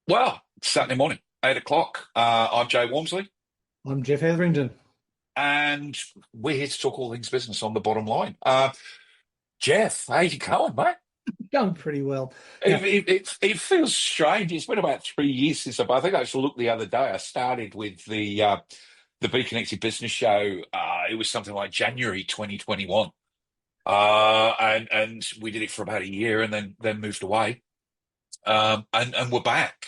Well, Saturday morning, 8 o'clock. I'm Jay Walmsley, I'm Geoff Hetherington. and we're here to talk all things business on the bottom line. Jeff, how you going, mate? Going pretty well. Now, It feels strange. It's been about 3 years since I think I just looked the other day. I started with the Be Connected Business Show. It was something like January 2021, and we did it for about a year, and then moved away. And we're back.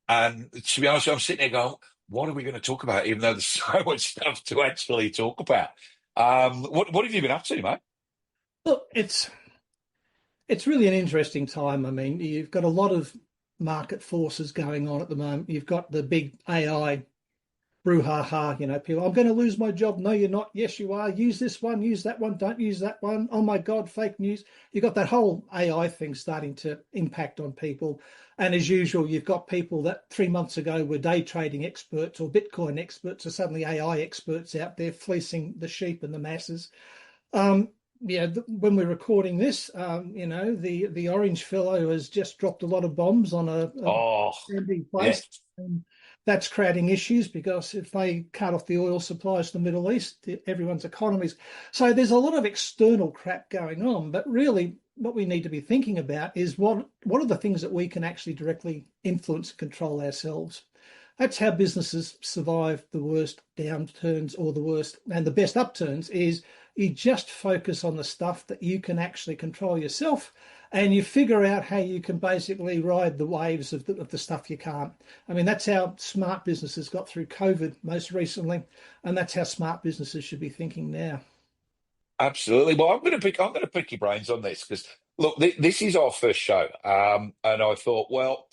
And to be honest, I'm sitting there going, what are we going to talk about? Even though there's so much stuff to actually talk about. What have you been up to, mate? look, it's really an interesting time. I mean, you've got a lot of market forces going on at the moment. You've got the big AI brouhaha, people, I'm going to lose my job. No, you're not. Yes, you are. Use this one, use that one, don't use that one. Oh my God, fake news. You've got that whole AI thing starting to impact on people. And as usual, you've got people that 3 months ago were day trading experts or Bitcoin experts are suddenly AI experts out there fleecing the sheep and the masses. Um, when we're recording this, the orange fellow has just dropped a lot of bombs on a Oh, sandy yeah, place. And that's creating issues because if they cut off the oil supplies to the Middle East, everyone's economies. So there's a lot of external crap going on. But really, what we need to be thinking about is what are the things that we can actually directly influence and control ourselves. That's how businesses survive the worst downturns or the worst and the best upturns is you just focus on the stuff that you can actually control yourself and you figure out how you can basically ride the waves of the stuff you can't. I mean, that's how smart businesses got through COVID most recently, and that's how smart businesses should be thinking now. absolutely. Well, I'm going to pick your brains on this because look, this is our first show, and I thought, well,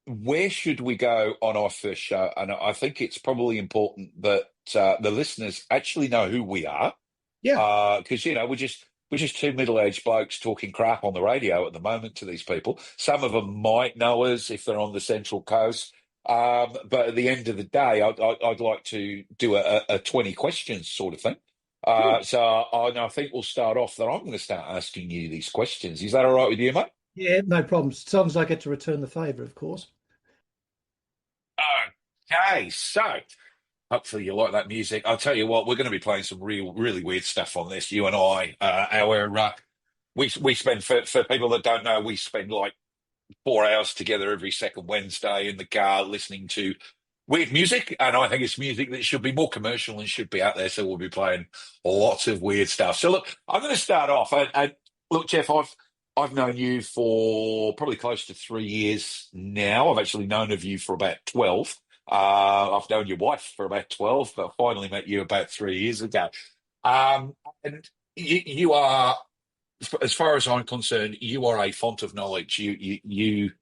where should we go on our first show? And I think it's probably important that the listeners actually know who we are. Yeah. Because we're just two middle-aged blokes talking crap on the radio at the moment to these people. Some of them might know us if they're on the Central Coast. But at the end of the day, I'd like to do a 20 questions sort of thing. Sure. So I think we'll start off that I'm going to start asking you these questions. Is that all right with you, mate? Yeah, no problems. As long as I get to return the favour, of course. Okay, so. Hopefully you like that music. I'll tell you what, we're going to be playing some really weird stuff on this. You and I, we spend for people that don't know, we spend like 4 hours together every second Wednesday in the car listening to weird music, and I think it's music that should be more commercial and should be out there. So we'll be playing lots of weird stuff. So look, I'm going to start off, and look, Jeff, I've known you for probably close to 3 years now. I've actually known of you for about 12. I've known your wife for about 12, but finally met you about 3 years ago. And you are, as far as I'm concerned, you are a font of knowledge. You've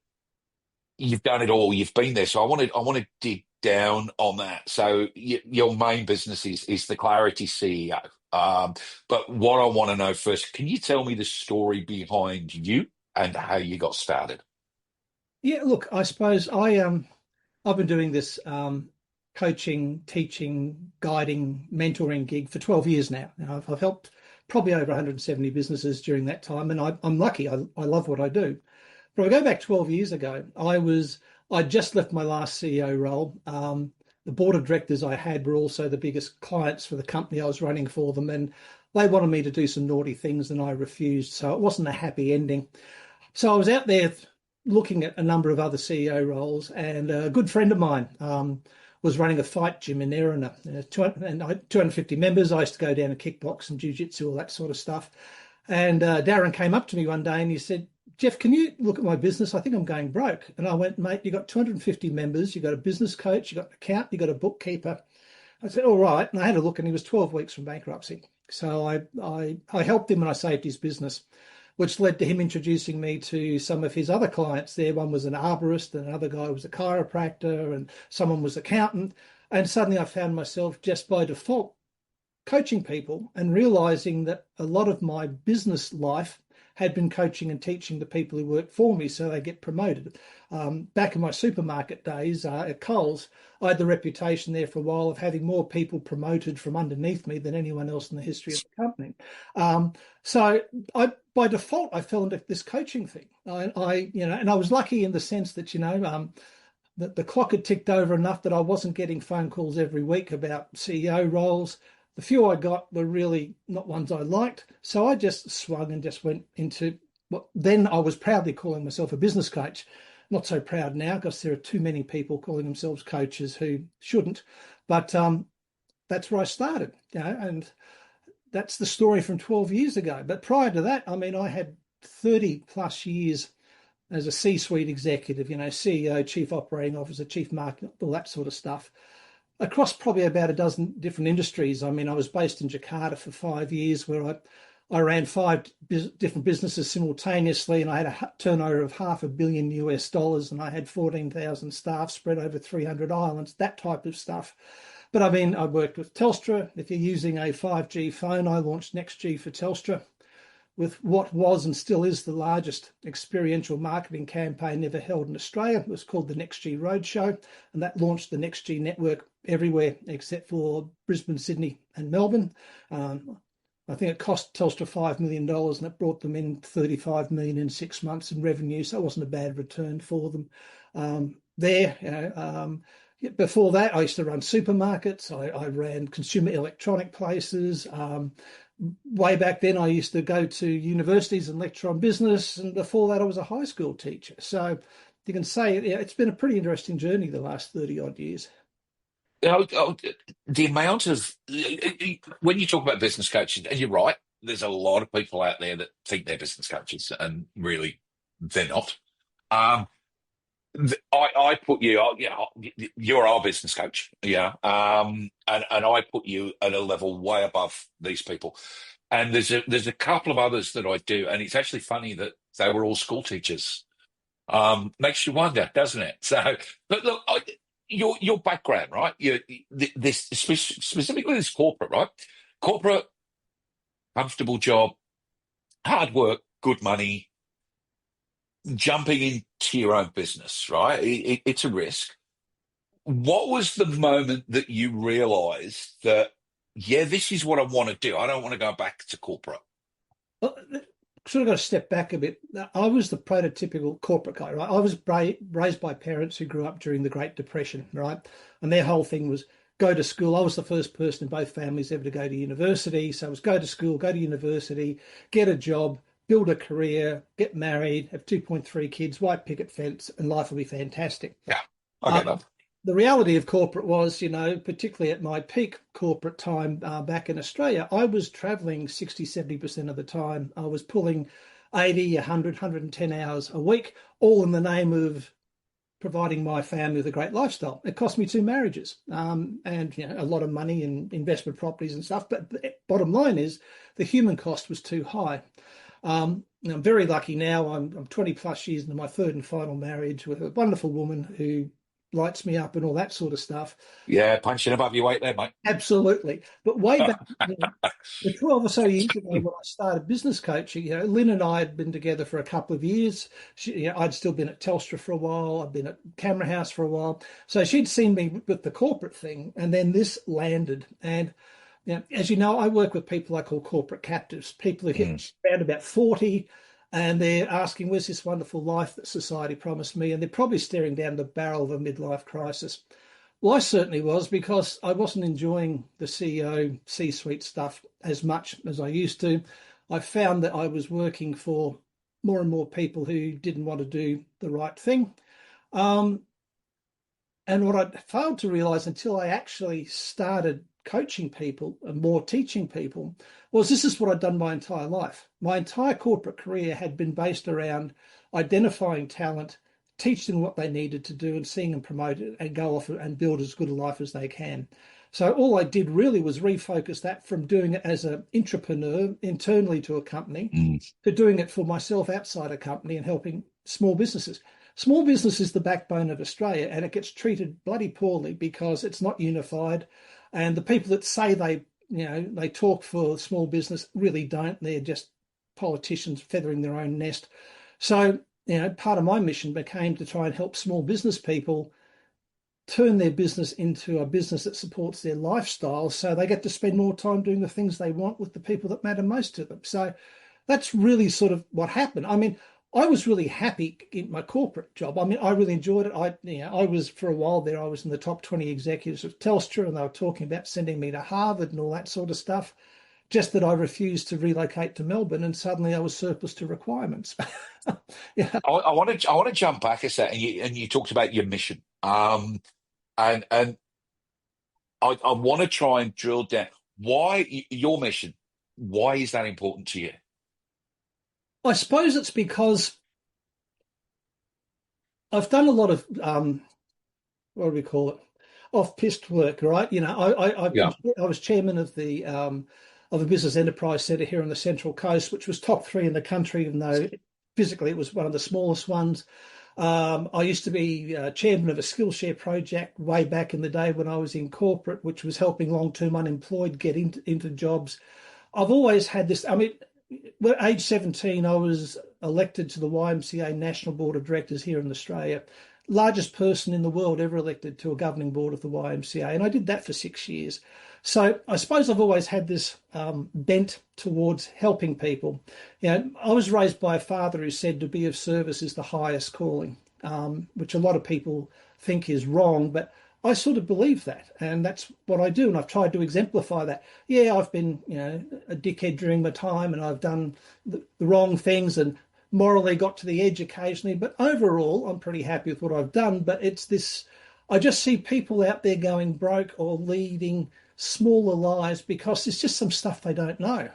done it all. You've been there. So I want to dig down on that. So your main business is the Clarity CEO. But what I want to know first, can you tell me the story behind you and how you got started? Yeah, look, I suppose I've been doing this coaching, teaching, guiding, mentoring gig for 12 years now. Now I've helped probably over 170 businesses during that time, and I'm lucky. I love what I do. But if I go back 12 years ago, I just left my last CEO role. The board of directors I had were also the biggest clients for the company I was running for them, and they wanted me to do some naughty things, and I refused. So it wasn't a happy ending. So I was out there looking at a number of other CEO roles, and a good friend of mine was running a fight gym in Erina, 250 members. I used to go down and kickbox and jiu-jitsu, all that sort of stuff. And Darren came up to me one day and he said, Geoff, can you look at my business? I think I'm going broke. And I went, mate, you got 250 members, you got a business coach, you got an account, you got a bookkeeper. I said, all right. And I had a look and he was 12 weeks from bankruptcy. So I helped him and I saved his business, which led to him introducing me to some of his other clients there. One was an arborist, and another guy was a chiropractor, and someone was an accountant. And suddenly I found myself just by default coaching people and realizing that a lot of my business life had been coaching and teaching the people who work for me so they get promoted. Back in my supermarket days at Coles, I had the reputation there for a while of having more people promoted from underneath me than anyone else in the history of the company. So by default, I fell into this coaching thing. And I was lucky in the sense that, the clock had ticked over enough that I wasn't getting phone calls every week about CEO roles. The few I got were really not ones I liked. So I just swung and just went into what then I was proudly calling myself a business coach. Not so proud now because there are too many people calling themselves coaches who shouldn't. But that's where I started, and that's the story from 12 years ago. But prior to that, I mean, I had 30 plus years as a C-suite executive, CEO, chief operating officer, chief marketing, all that sort of stuff, across probably about a dozen different industries. I mean, I was based in Jakarta for 5 years where I ran five different businesses simultaneously, and I had a turnover of $500 million US, and I had 14,000 staff spread over 300 islands, that type of stuff. But I mean, I worked with Telstra. If you're using a 5G phone, I launched NextG for Telstra with what was and still is the largest experiential marketing campaign ever held in Australia. It was called the NextG Roadshow, and that launched the NextG network everywhere except for Brisbane, Sydney, and Melbourne. I think it cost Telstra $5 million, and it brought them in $35 million in 6 months in revenue, so it wasn't a bad return for them there. Before that, I used to run supermarkets. I ran consumer electronic places. Way back then, I used to go to universities and lecture on business. And before that, I was a high school teacher. So you can say it's been a pretty interesting journey the last 30 odd years. The amount of when you talk about business coaching, and you're right, there's a lot of people out there that think they're business coaches, and really they're not. I put you, you're our business coach, and I put you at a level way above these people. And there's a couple of others that I do, and it's actually funny that they were all school teachers. Makes you wonder, doesn't it? So, but look, your background, right? This specifically this corporate, right? Corporate, comfortable job, hard work, good money, jumping into your own business, right? It's a risk. What was the moment that you realized that, yeah, this is what I want to do? I don't want to go back to corporate. Well, sort of got to step back a bit. I was the prototypical corporate guy, right? I was raised by parents who grew up during the Great Depression, right? And their whole thing was go to school. I was the first person in both families ever to go to university. So it was go to school, go to university, get a job, build a career, get married, have 2.3 kids, white picket fence, and life will be fantastic. Yeah, I get that. The reality of corporate was, particularly at my peak corporate time back in Australia, I was traveling 60, 70% of the time. I was pulling 80, 100, 110 hours a week, all in the name of providing my family with a great lifestyle. It cost me 2 marriages and a lot of money in investment properties and stuff. But the bottom line is the human cost was too high. I'm very lucky now. I'm 20 plus years into my third and final marriage with a wonderful woman who lights me up and all that sort of stuff. Yeah, punching above your weight there, mate. Absolutely. But way back, the 12 or so years ago when I started business coaching, Lynn and I had been together for a couple of years. I'd still been at Telstra for a while. I'd been at Camera House for a while. So she'd seen me with the corporate thing, and then this landed. And as you know, I work with people I call corporate captives, people who hit around about 40, and they're asking, where's this wonderful life that society promised me? And they're probably staring down the barrel of a midlife crisis. Well, I certainly was, because I wasn't enjoying the CEO, C-suite stuff as much as I used to. I found that I was working for more and more people who didn't want to do the right thing. And what I failed to realize until I actually started coaching people and more teaching people was this is what I'd done my entire life. My entire corporate career had been based around identifying talent, teaching them what they needed to do, and seeing them promote it and go off and build as good a life as they can. So all I did really was refocus that from doing it as an entrepreneur internally to a company to doing it for myself outside a company and helping small businesses. Small business is the backbone of Australia, and it gets treated bloody poorly because it's not unified. And the people that say they talk for small business really don't. They're just politicians feathering their own nest. So, part of my mission became to try and help small business people turn their business into a business that supports their lifestyle, so they get to spend more time doing the things they want with the people that matter most to them. So that's really sort of what happened. I mean, I was really happy in my corporate job. I mean, I really enjoyed it. I was for a while there. I was in the top 20 executives of Telstra, and they were talking about sending me to Harvard and all that sort of stuff. Just that I refused to relocate to Melbourne, and suddenly I was surplus to requirements. Yeah, I want to jump back a second. And you talked about your mission. And I want to try and drill down your mission. Why is that important to you? I suppose it's because I've done a lot of what do we call it? Off-piste work, right? Yeah. I was chairman of a business enterprise centre here on the Central Coast, which was top three in the country, even though physically it was one of the smallest ones. I used to be chairman of a Skillshare project way back in the day when I was in corporate, which was helping long-term unemployed get into jobs. I've always had this. I mean, at age 17, I was elected to the YMCA National Board of Directors here in Australia, largest person in the world ever elected to a governing board of the YMCA. And I did that for 6 years. So I suppose I've always had this bent towards helping people. I was raised by a father who said to be of service is the highest calling, which a lot of people think is wrong, but I sort of believe that, and that's what I do, and I've tried to exemplify that. Yeah, I've been, a dickhead during my time, and I've done the wrong things, and morally got to the edge occasionally, but overall, I'm pretty happy with what I've done. But it's this, I just see people out there going broke or leading smaller lives because it's just some stuff they don't know.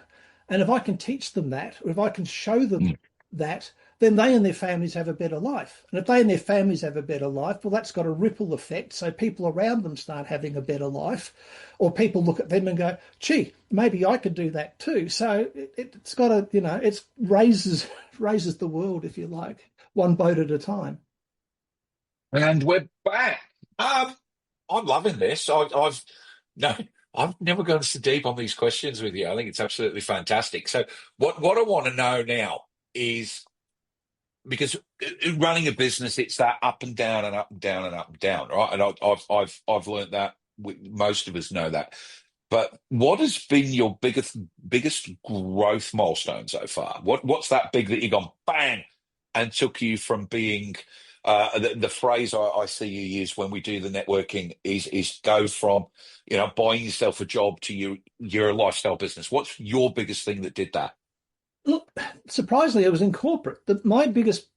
And if I can teach them that, or if I can show them Mm. that, then they and their families have a better life. And if they and their families have a better life, well, that's got a ripple effect. So people around them start having a better life, or people look at them and go, gee, maybe I could do that too. So it's got a, it raises the world, if you like, one boat at a time. And we're back. Um, I'm loving this. No, I've never gone so deep on these questions with you. I think it's absolutely fantastic. So, what I want to know now is because running a business, it's that up and down and up and down and up and down, right? And I've learned that. Most of us know that. But what has been your biggest growth milestone so far? What's that big that you've gone bang and took you from being the phrase I see you use when we do the networking is go from buying yourself a job to your lifestyle business. What's your biggest thing that did that? Look, surprisingly, it was in corporate. My biggest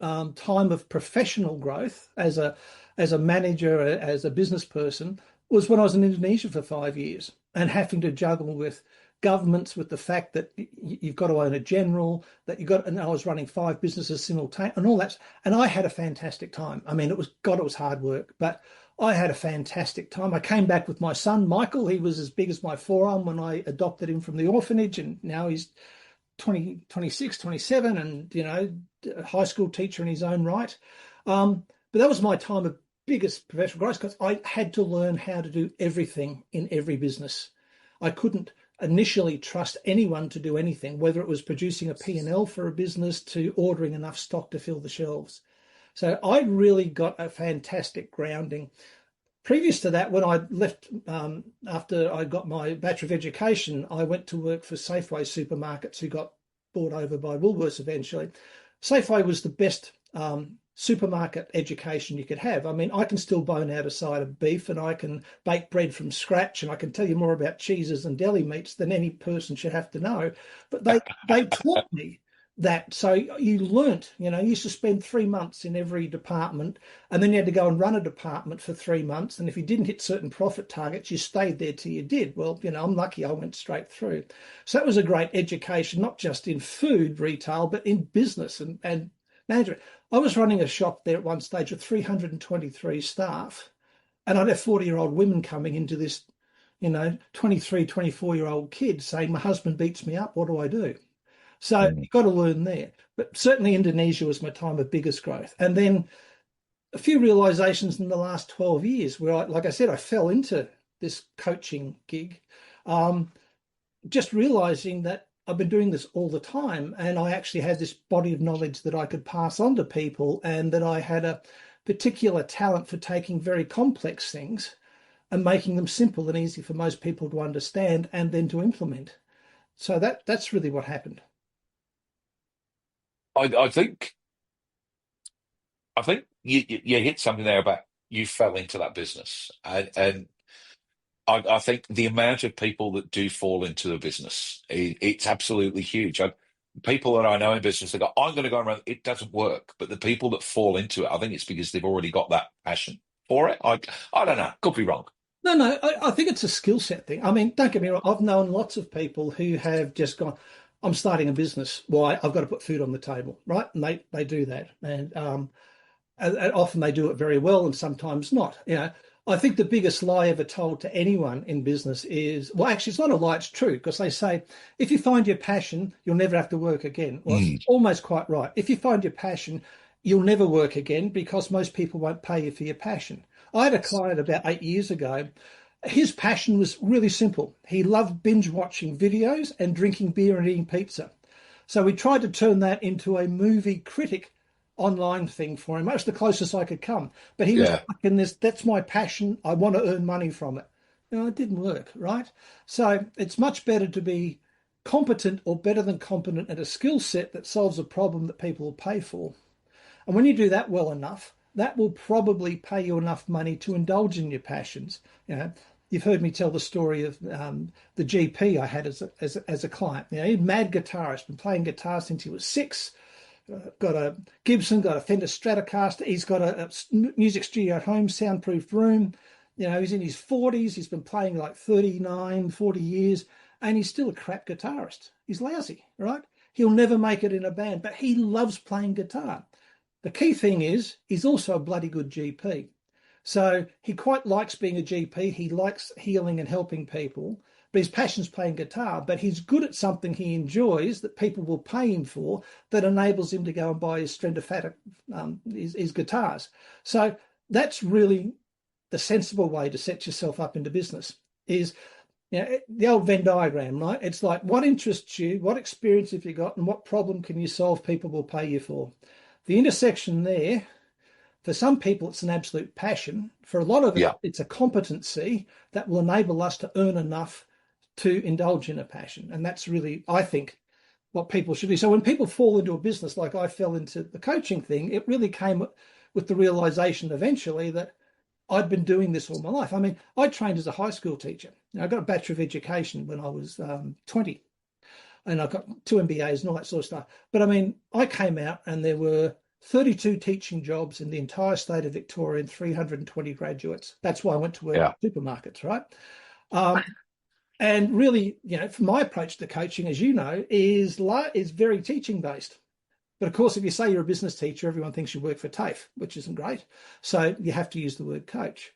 time of professional growth as a manager, as a business person, was when I was in Indonesia for 5 years and having to juggle with governments, with the fact that you've got to own a general, that you got, and I was running five businesses simultaneously and all that. And I had a fantastic time. I mean, it was hard work, but I had a fantastic time. I came back with my son, Michael. He was as big as my forearm when I adopted him from the orphanage, and now he's 20, 26, 27, and a high school teacher in his own right. But that was my time of biggest professional growth because I had to learn how to do everything in every business. I couldn't initially trust anyone to do anything, whether it was producing a P&L for a business to ordering enough stock to fill the shelves. So I really got a fantastic grounding. Previous to that, when I left after I got my Bachelor of Education, I went to work for Safeway Supermarkets, who got bought over by Woolworths eventually. Safeway was the best supermarket education you could have. I mean, I can still bone out a side of beef, and I can bake bread from scratch, and I can tell you more about cheeses and deli meats than any person should have to know. But they taught me that. So you learnt, you used to spend 3 months in every department, and then you had to go and run a department for 3 months. And if you didn't hit certain profit targets, you stayed there till you did. Well, I'm lucky I went straight through. So that was a great education, not just in food retail, but in business and management. I was running a shop there at one stage with 323 staff, and I'd have 40-year-old women coming into this, 23, 24-year-old kid saying, my husband beats me up. What do I do? So Mm. you've got to learn there. But certainly Indonesia was my time of biggest growth. And then a few realizations in the last 12 years where, like I said, I fell into this coaching gig, just realizing that I've been doing this all the time. And I actually had this body of knowledge that I could pass on to people, and that I had a particular talent for taking very complex things and making them simple and easy for most people to understand and then to implement. So that's really what happened. I think you hit something there about you fell into that business, and I think the amount of people that do fall into a business, it's absolutely huge. People that I know in business, they go, I'm going to go around, it doesn't work. But the people that fall into it, I think it's because they've already got that passion for it. I don't know, could be wrong. No, no, I think it's a skill set thing. I mean, don't get me wrong. I've known lots of people who have just gone, I'm starting a business. Why? I've got to put food on the table, right? And they do that. And often they do it very well and sometimes not. I think the biggest lie ever told to anyone in business is, well, actually, it's not a lie, it's true, because they say, if you find your passion, you'll never have to work again. Well, it's Mm, almost quite right. If you find your passion, you'll never work again because most people won't pay you for your passion. I had a client about 8 years ago. His passion was really simple. He loved binge watching videos and drinking beer and eating pizza. So we tried to turn that into a movie critic online thing for him. That's the closest I could come. But he was yeah, stuck in this, that's my passion. I want to earn money from it. It didn't work, right? So it's much better to be competent or better than competent at a skill set that solves a problem that people will pay for. And when you do that well enough, that will probably pay you enough money to indulge in your passions. You've heard me tell the story of the GP I had as a client. He's a mad guitarist, been playing guitar since he was 6. Got a Gibson, got a Fender Stratocaster. He's got a music studio at home, soundproofed room. He's in his 40s. He's been playing like 39, 40 years, and he's still a crap guitarist. He's lousy, right? He'll never make it in a band, but he loves playing guitar. The key thing is he's also a bloody good GP. So he quite likes being a GP. He likes healing and helping people, but his passion's playing guitar. But he's good at something he enjoys that people will pay him for, that enables him to go and buy his Stratocaster, his guitars. So that's really the sensible way to set yourself up into business. Is the old Venn diagram, right? It's like, what interests you, what experience have you got, and what problem can you solve people will pay you for. The intersection there, for some people, it's an absolute passion. For a lot of it, yeah, it's a competency that will enable us to earn enough to indulge in a passion. And that's really, I think, what people should do. So when people fall into a business like I fell into the coaching thing, it really came with the realization eventually that I'd been doing this all my life. I mean, I trained as a high school teacher. I got a Bachelor of Education when I was 20, and I got 2 MBAs and all that sort of stuff. But I mean, I came out and there were 32 teaching jobs in the entire state of Victoria and 320 graduates. That's why I went to work yeah, in supermarkets, right? And really, for my approach to coaching, as you know, is very teaching based. But of course, if you say you're a business teacher, everyone thinks you work for TAFE, which isn't great. So you have to use the word coach.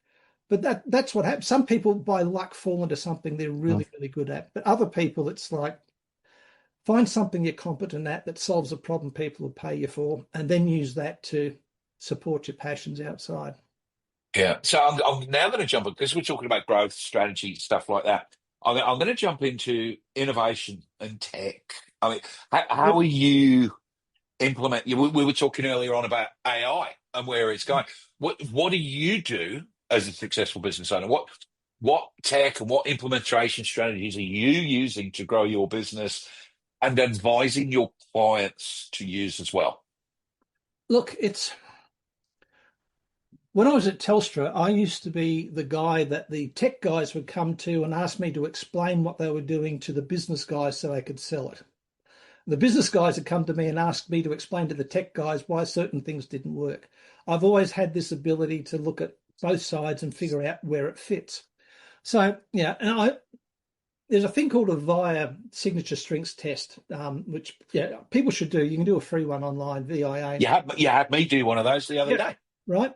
But that's what happens. Some people by luck fall into something they're mm, really, really good at. But other people, it's like, find something you're competent at that solves a problem people will pay you for, and then use that to support your passions outside. yeah. So I'm now going to jump in because we're talking about growth strategy, stuff like that. I'm going to jump into innovation and tech. I mean, how Yep. are you implement? We were talking earlier on about AI and where it's going. What do you do as a successful business owner? What tech and what implementation strategies are you using to grow your business and advising your clients to use as well? Look, it's when I was at Telstra, I used to be the guy that the tech guys would come to and ask me to explain what they were doing to the business guys so they could sell it. The business guys had come to me and asked me to explain to the tech guys why certain things didn't work. I've always had this ability to look at both sides and figure out where it fits. So, yeah, and there's a thing called a VIA signature strengths test, which people should do. You can do a free one online, VIA. You had me do one of those the other Yeah. day. Right.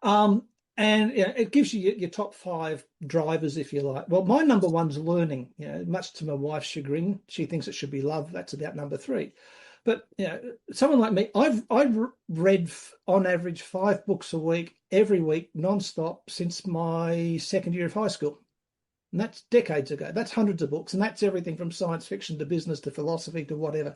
Um, and it gives you your top 5 drivers, if you like. Well, my number one's learning. Much to my wife's chagrin, she thinks it should be love. That's about number 3. But someone like me, I've read on average 5 books a week, every week, non-stop since my second year of high school. And that's decades ago. That's hundreds of books. And that's everything from science fiction to business to philosophy to whatever.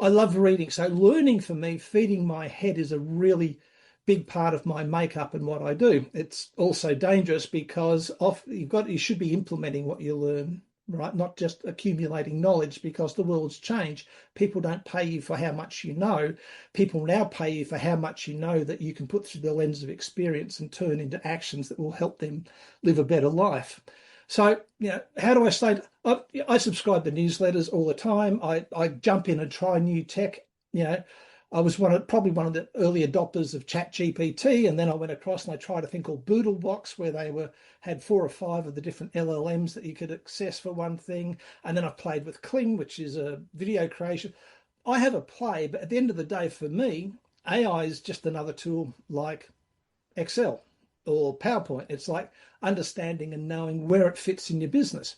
I love reading. So learning for me, feeding my head is a really big part of my makeup and what I do. It's also dangerous because you should be implementing what you learn right? Not just accumulating knowledge, because the world's changed. People don't pay you for how much you know. People now pay you for how much you know that you can put through the lens of experience and turn into actions that will help them live a better life. So, how do I stay? I subscribe to newsletters all the time. I jump in and try new tech. I was probably one of the early adopters of ChatGPT, and then I went across and I tried a thing called Boodlebox, where they had 4 or 5 of the different LLMs that you could access for one thing. And then I played with Kling, which is a video creation. I have a play, but at the end of the day, for me, AI is just another tool like Excel or PowerPoint. It's like understanding and knowing where it fits in your business.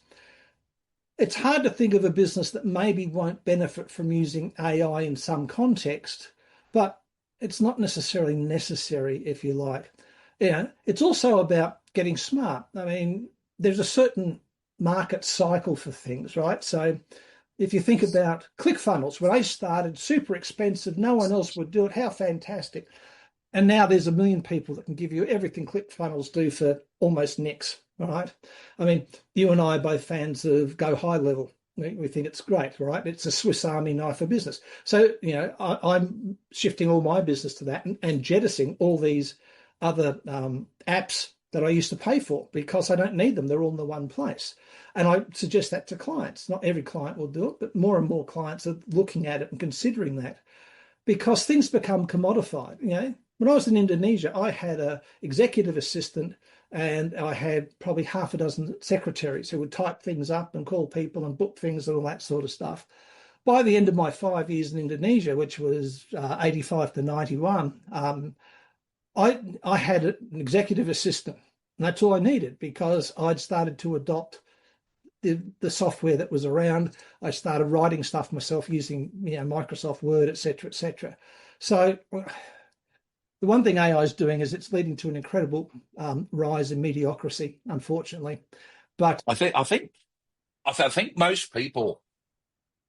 It's hard to think of a business that maybe won't benefit from using AI in some context, but it's not necessarily necessary, if you like. It's also about getting smart. I mean, there's a certain market cycle for things, right? So if you think about ClickFunnels, when they started, super expensive, no one else would do it. How fantastic. And now there's 1 million people that can give you everything ClickFunnels do for almost nix, right? I mean, you and I are both fans of Go High Level. We think it's great, right? It's a Swiss Army knife for business. So, I'm shifting all my business to that and jettisoning all these other apps that I used to pay for, because I don't need them. They're all in the one place. And I suggest that to clients. Not every client will do it, but more and more clients are looking at it and considering that, because things become commodified. When I was in Indonesia, I had an executive assistant and I had probably half a dozen secretaries who would type things up and call people and book things and all that sort of stuff. By the end of my 5 years in Indonesia, which was 85 to 91, I had an executive assistant, and that's all I needed, because I'd started to adopt the software that was around. I started writing stuff myself using Microsoft Word, etc., etc. So the one thing AI is doing is it's leading to an incredible rise in mediocrity, unfortunately. But I think most people,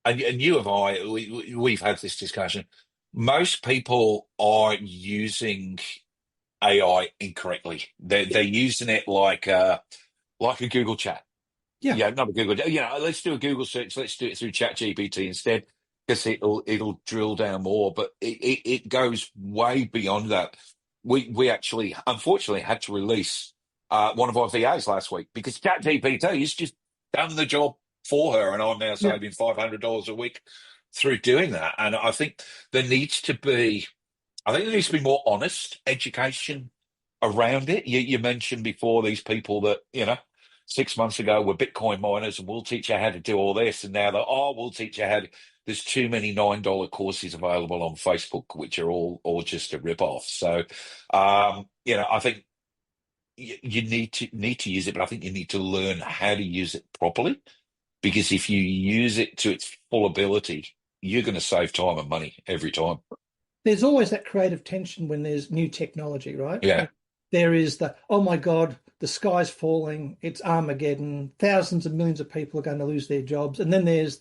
and you and I, we've had this discussion. Most people are using AI incorrectly. They're using it like a Google chat. yeah, Yeah, not a Google. Let's do a Google search. Let's do it through ChatGPT instead, because it'll drill down more. But it goes way beyond that. We actually, unfortunately, had to release one of our VAs last week, because ChatGPT has just done the job for her, and I'm now yeah. saving $500 a week through doing that. And I think there needs to be, more honest education around it. You mentioned before these people that 6 months ago were Bitcoin miners, and we'll teach you how to do all this, and now we'll teach you how to. There's too many $9 courses available on Facebook, which are all just a rip off. So, I think you need to use it, but I think you need to learn how to use it properly, because if you use it to its full ability, you're going to save time and money every time. There's always that creative tension when there's new technology, right? Yeah. There is oh my God, the sky's falling, it's Armageddon, thousands of millions of people are going to lose their jobs. And then there's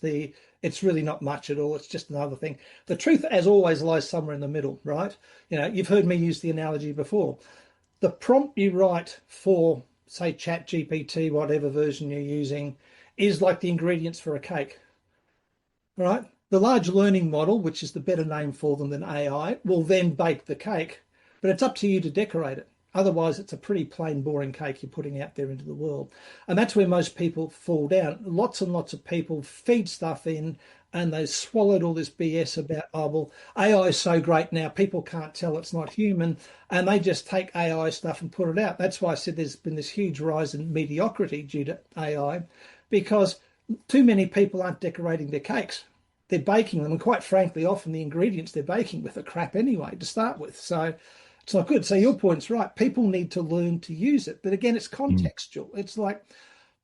it's really not much at all, it's just another thing. The truth, as always, lies somewhere in the middle, right? You've heard me use the analogy before. The prompt you write for, say, ChatGPT, whatever version you're using, is like the ingredients for a cake, right? The large learning model, which is the better name for them than AI, will then bake the cake, but it's up to you to decorate it. Otherwise, it's a pretty plain, boring cake you're putting out there into the world. And that's where most people fall down. Lots and lots of people feed stuff in, and they've swallowed all this BS about, oh, well, AI is so great now, people can't tell it's not human, and they just take AI stuff and put it out. That's why I said there's been this huge rise in mediocrity due to AI, because too many people aren't decorating their cakes. They're baking them, and quite frankly, often the ingredients they're baking with are crap anyway to start with. So it's not good. So your point's right. People need to learn to use it. But again, it's contextual. It's like,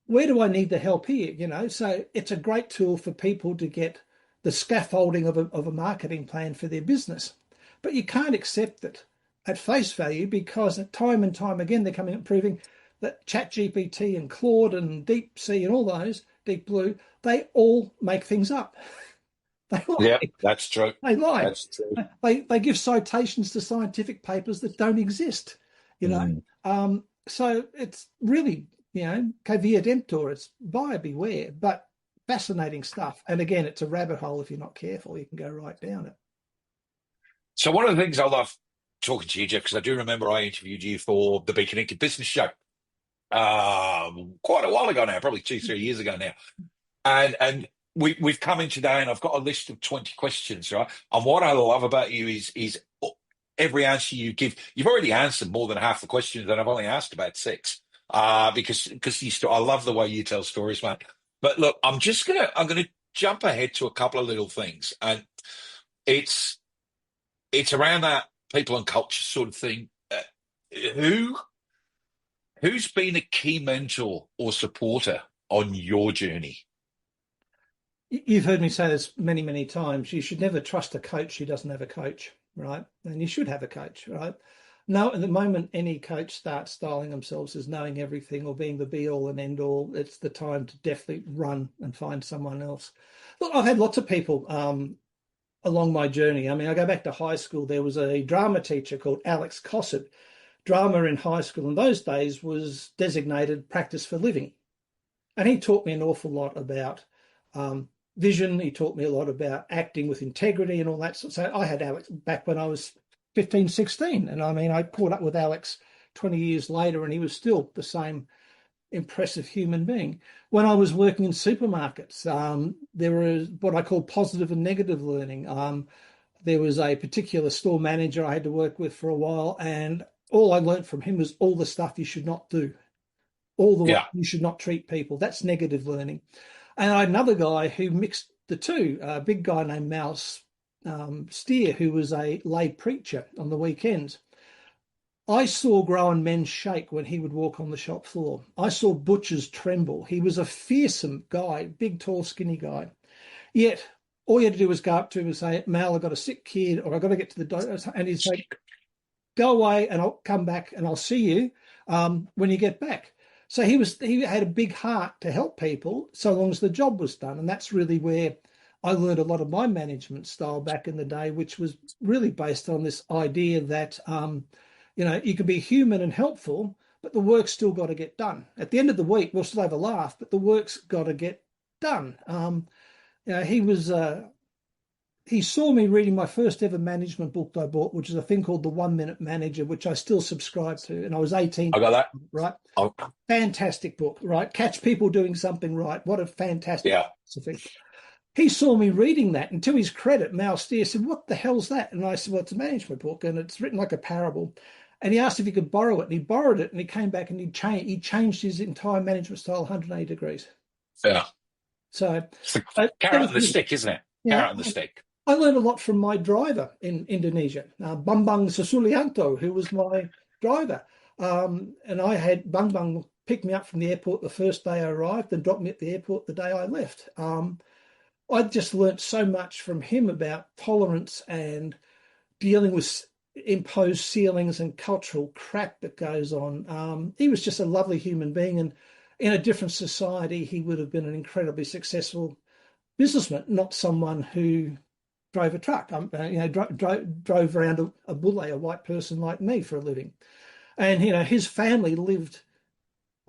where do I need the help here? So it's a great tool for people to get the scaffolding of a marketing plan for their business. But you can't accept it at face value, because time and time again, they're coming up proving that ChatGPT and Claude and DeepSea and all those, Deep Blue, they all make things up. They lie. Yeah, that's true. They lie. That's true. They give citations to scientific papers that don't exist. So it's really, que via emptor, it's buyer beware, but fascinating stuff. And again, it's a rabbit hole. If you're not careful, you can go right down it. So one of the things I love talking to you, Geoff, because I do remember I interviewed you for the Be Connected Business Show quite a while ago now, probably 2, 3 years ago now. And we've come in today, and I've got a list of 20 questions, right? And what I love about you is every answer you give, you've already answered more than half the questions, and I've only asked about six. Because I love the way you tell stories, man. But look, I'm gonna jump ahead to a couple of little things, and it's it's around that people and culture sort of thing. Who who's been a key mentor or supporter on your journey? You've heard me say this many, many times. You should never trust a coach who doesn't have a coach, right? And you should have a coach, right? Now, at the moment any coach starts styling themselves as knowing everything or being the be all and end all, it's the time to definitely run and find someone else. Look, I've had lots of people along my journey. I mean, I go back to high school. There was a drama teacher called Alex Cossett. Drama in high school in those days was designated practice for living. And he taught me an awful lot about vision. He taught me a lot about acting with integrity and all that. So I had Alex back when I was 15, 16. And I mean, I caught up with Alex 20 years later, and he was still the same impressive human being. When I was working in supermarkets, there was what I call positive and negative learning. There was a particular store manager I had to work with for a while, and all I learned from him was all the stuff you should not do, all the way Yeah, you should not treat people. That's negative learning. And I had another guy who mixed the two, a big guy named Mouse Steer, who was a lay preacher on the weekends. I saw grown men shake when he would walk on the shop floor. I saw butchers tremble. He was a fearsome guy, big, tall, skinny guy. Yet all you had to do was go up to him and say, Mal, I've got a sick kid, or I've got to get to the doctor. And he'd say, go away and I'll come back and I'll see you when you get back. So he had a big heart to help people so long as the job was done. And that's really where I learned a lot of my management style back in the day, which was really based on this idea that, you can be human and helpful, but the work's still got to get done. At the end of the week, we'll still have a laugh, but the work's got to get done. He saw me reading my first ever management book that I bought, which is a thing called The 1 Minute Manager, which I still subscribe to. And I was 18, I got that. right? Oh, Fantastic book, right? Catch people doing something right. What a fantastic yeah. philosophy. He saw me reading that, and to his credit, Mal Steer said, what the hell's that? And I said, well, it's a management book, and it's written like a parable. And he asked if he could borrow it, and he borrowed it, and he came back and he changed his entire management style 180 degrees. Yeah. So It's the carrot and the stick, isn't it? yeah, Carrot and the stick. I learned a lot from my driver in Indonesia, Bambang Susulianto, who was my driver. And I had Bambang pick me up from the airport the first day I arrived and drop me at the airport the day I left. I just learnt so much from him about tolerance and dealing with imposed ceilings and cultural crap that goes on. He was just a lovely human being, and in a different society, he would have been an incredibly successful businessman, not someone who drove a truck, drove around a bule, a white person like me, for a living. And, his family lived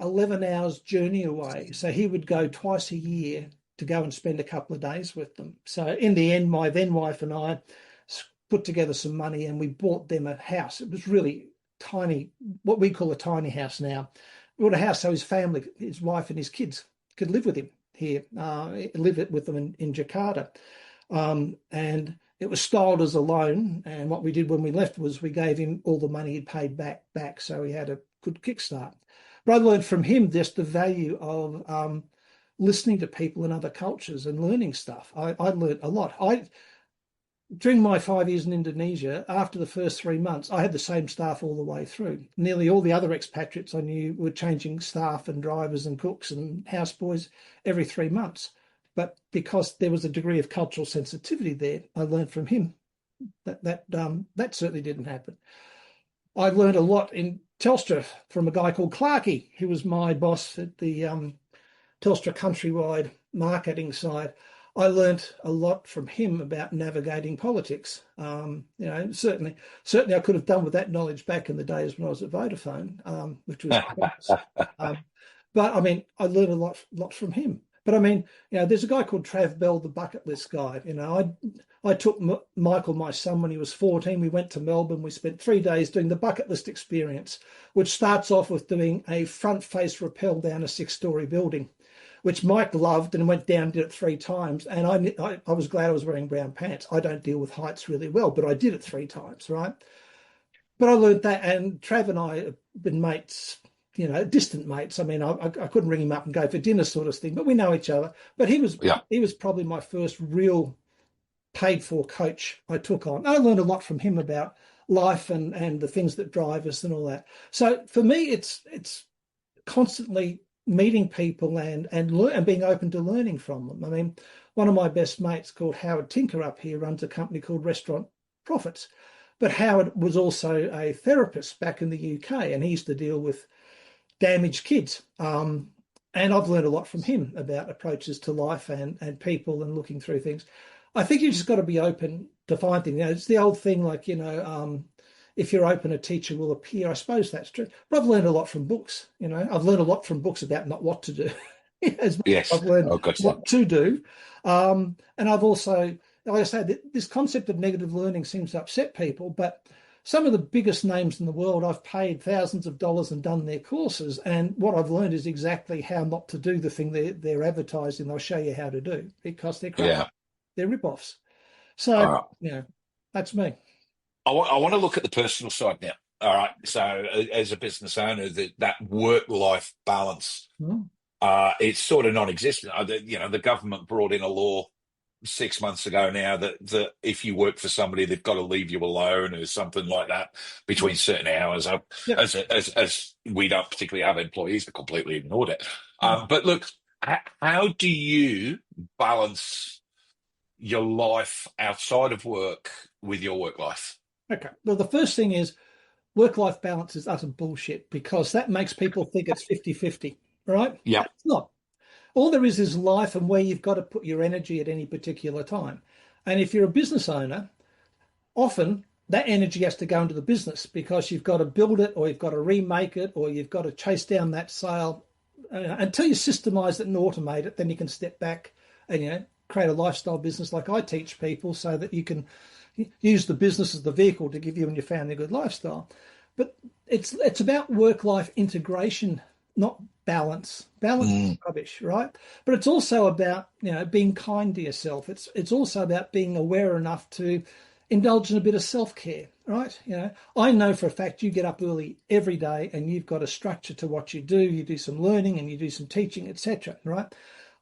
11 hours journey away. So he would go twice a year to go and spend a couple of days with them. So in the end, my then wife and I put together some money and we bought them a house. It was really tiny, what we call a tiny house now. We bought a house so his family, his wife and his kids could live with him here, live with them in Jakarta. And it was styled as a loan. And what we did when we left was we gave him all the money he'd paid back. So he had a good kickstart. But I learned from him just the value of listening to people in other cultures and learning stuff. I learned a lot. During my 5 years in Indonesia, after the first 3 months, I had the same staff all the way through. Nearly all the other expatriates I knew were changing staff and drivers and cooks and houseboys every 3 months. But because there was a degree of cultural sensitivity there, I learned from him that certainly didn't happen. I learned a lot in Telstra from a guy called Clarkey, who was my boss at the Telstra countrywide marketing side. I learnt a lot from him about navigating politics. Certainly I could have done with that knowledge back in the days when I was at Vodafone, which was But I mean, I learned a lot from him. But I mean, there's a guy called Trav Bell, the bucket list guy. I took Michael, my son, when he was 14. We went to Melbourne. We spent 3 days doing the bucket list experience, which starts off with doing a front face rappel down a 6-story building, which Mike loved and went down and did it 3 times. And I was glad I was wearing brown pants. I don't deal with heights really well, but I did it 3 times, right? But I learned that, and Trav and I have been mates, distant mates. I mean, I couldn't ring him up and go for dinner sort of thing, but we know each other. But Yeah. he was probably my first real paid for coach I took on. I learned a lot from him about life and the things that drive us and all that. So for me, it's constantly meeting people and being open to learning from them. I mean, one of my best mates called Howard Tinker up here runs a company called Restaurant Profits. But Howard was also a therapist back in the UK, and he used to deal with damaged kids. And I've learned a lot from him about approaches to life and people and looking through things. I think you just got to be open to find things. It's the old thing, like, if you're open, a teacher will appear. I suppose that's true. But I've learned a lot from books. I've learned a lot from books about not what to do, as much as Yes. I've learned Oh, gotcha. what to do. And I've also, like I say, this concept of negative learning seems to upset people, but some of the biggest names in the world, I've paid thousands of dollars and done their courses. And what I've learned is exactly how not to do the thing they're advertising. They'll show you how to do, because they're crap. Yeah. They're rip-offs. So, All right. That's me. I want to look at the personal side now. All right. So, as a business owner, that work-life balance, Mm. it's sort of non-existent. The government brought in a law 6 months ago now that if you work for somebody, they've got to leave you alone or something like that between certain hours. Yep. As we don't particularly have employees that completely ignored it. Mm. But look, how do you balance your life outside of work with your work life? Okay. Well, the first thing is work-life balance is utter bullshit, because that makes people think it's 50-50, right? Yeah. It's not. All there is life and where you've got to put your energy at any particular time. And if you're a business owner, often that energy has to go into the business, because you've got to build it, or you've got to remake it, or you've got to chase down that sale. Until you systemize it and automate it, then you can step back and create a lifestyle business like I teach people, so that you can use the business as the vehicle to give you and your family a good lifestyle. But it's about work-life integration, not balance. Balance is rubbish, right? But it's also about being kind to yourself. It's also about being aware enough to indulge in a bit of self-care, right? I know for a fact you get up early every day and you've got a structure to what you do. You do some learning and you do some teaching, etc., right?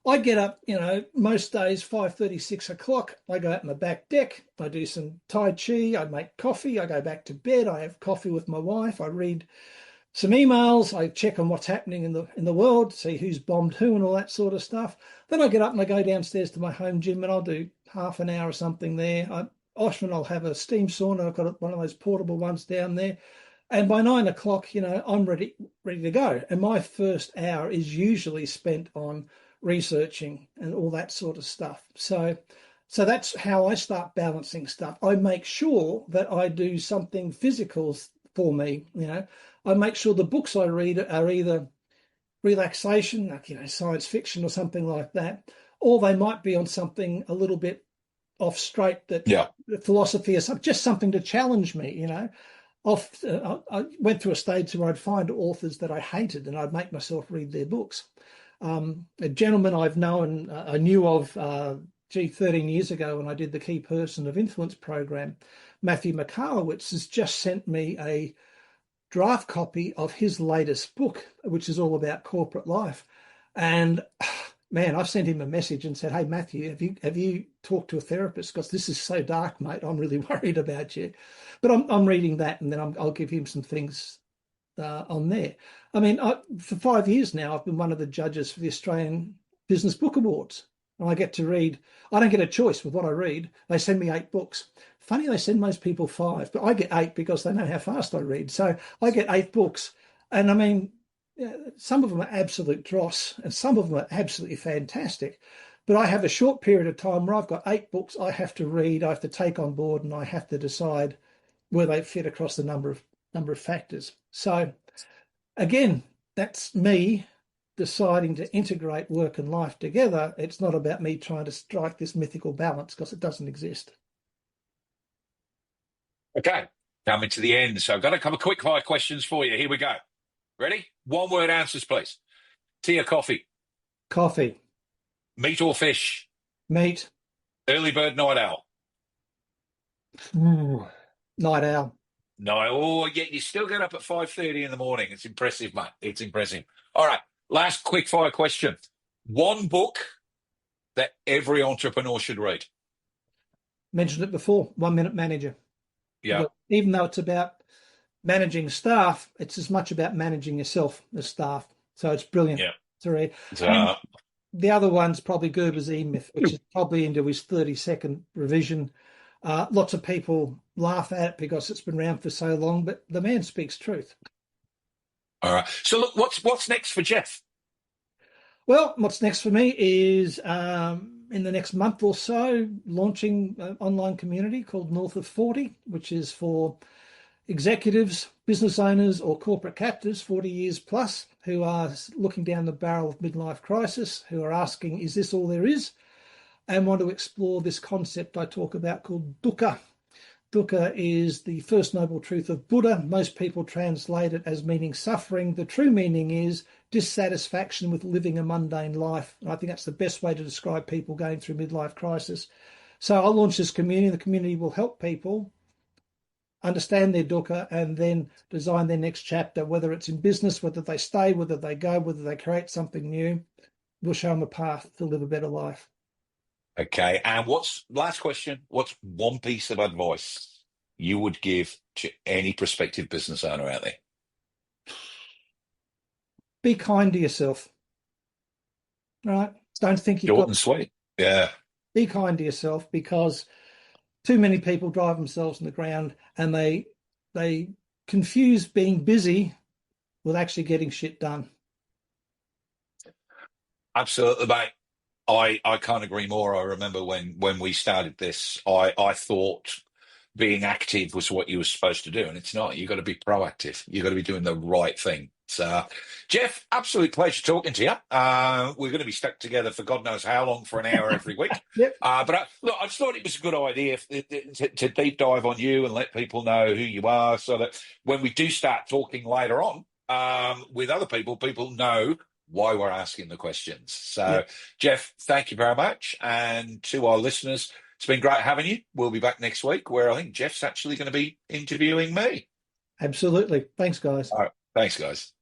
I get up, most days 5:30, 6 o'clock. I go out on the back deck. I do some Tai Chi. I make coffee. I go back to bed. I have coffee with my wife. I read some emails. I check on what's happening in the world, see who's bombed who and all that sort of stuff. Then I get up and I go downstairs to my home gym, and I'll do half an hour or something there. Often I'll have a steam sauna. I've got one of those portable ones down there. And by 9 o'clock, I'm ready to go. And my first hour is usually spent on researching and all that sort of stuff. So that's how I start balancing stuff. I make sure that I do something physical for me. I make sure the books I read are either relaxation, like science fiction or something like that, or they might be on something a little bit off straight, that philosophy or something, just something to challenge me. I went through a stage where I'd find authors that I hated and I'd make myself read their books. A gentleman I knew of 13 years ago when I did the Key Person of Influence program, Matthew Mikalowicz, has just sent me a draft copy of his latest book, which is all about corporate life. And man, I've sent him a message and said, "Hey Matthew, have you talked to a therapist? Because this is so dark, mate. I'm really worried about you." But I'm reading that, and then I'll give him some things on there. I mean, for 5 years now, I've been one of the judges for the Australian Business Book Awards. And I get to read. I don't get a choice with what I read. They send me 8 books. Funny, they send most people 5, but I get 8 because they know how fast I read. So I get 8 books. And I mean, some of them are absolute dross and some of them are absolutely fantastic. But I have a short period of time where I've got 8 books I have to read, I have to take on board, and I have to decide where they fit across the number of factors. So again, that's me deciding to integrate work and life together, it's not about me trying to strike this mythical balance, because it doesn't exist. Okay, coming to the end. So I've got a couple of quick fire questions for you. Here we go. Ready? One word answers, please. Tea or coffee? Coffee. Meat or fish? Meat. Early bird, night owl? Ooh. Night owl. No, oh, yet you still get up at 5:30 in the morning. It's impressive, mate. It's impressive. All right, last quick fire question. One book that every entrepreneur should read. Mentioned it before, 1 Minute Manager. Yeah, Even though it's about managing staff, it's as much about managing yourself as staff. So it's brilliant yeah. to read. So, And the other one's probably Gerber's E-Myth, which is probably into his 32nd revision. Lots of people laugh at it because it's been around for so long, but the man speaks truth. all right. So look, what's next for Geoff? Well, what's next for me is in the next month or so, launching an online community called North of 40, which is for executives, business owners, or corporate captives 40 years plus who are looking down the barrel of midlife crisis, who are asking, is this all there is? And want to explore this concept I talk about called dukkha. Dukkha is the first noble truth of Buddha. Most people translate it as meaning suffering. The true meaning is dissatisfaction with living a mundane life. And I think that's the best way to describe people going through midlife crisis. So I'll launch this community. The community will help people understand their dukkha and then design their next chapter, whether it's in business, whether they stay, whether they go, whether they create something new. We'll show them a path to live a better life. Okay, and last question? What's one piece of advice you would give to any prospective business owner out there? Be kind to yourself. Right? Don't think you've Short got. and sweet. Yeah. Be kind to yourself, because too many people drive themselves in the ground and they confuse being busy with actually getting shit done. Absolutely, mate. I can't agree more. I remember when we started this, I thought being active was what you were supposed to do, and it's not. You've got to be proactive. You've got to be doing the right thing. So, Geoff, absolute pleasure talking to you. We're going to be stuck together for God knows how long, for an hour every week. Yep. Look, I just thought it was a good idea to deep dive on you and let people know who you are, so that when we do start talking later on with other people, people know why we're asking the questions. So, Yep. Geoff, thank you very much. And to our listeners, it's been great having you. We'll be back next week, where I think Geoff's actually going to be interviewing me. Absolutely. Thanks, guys. All right. Thanks, guys.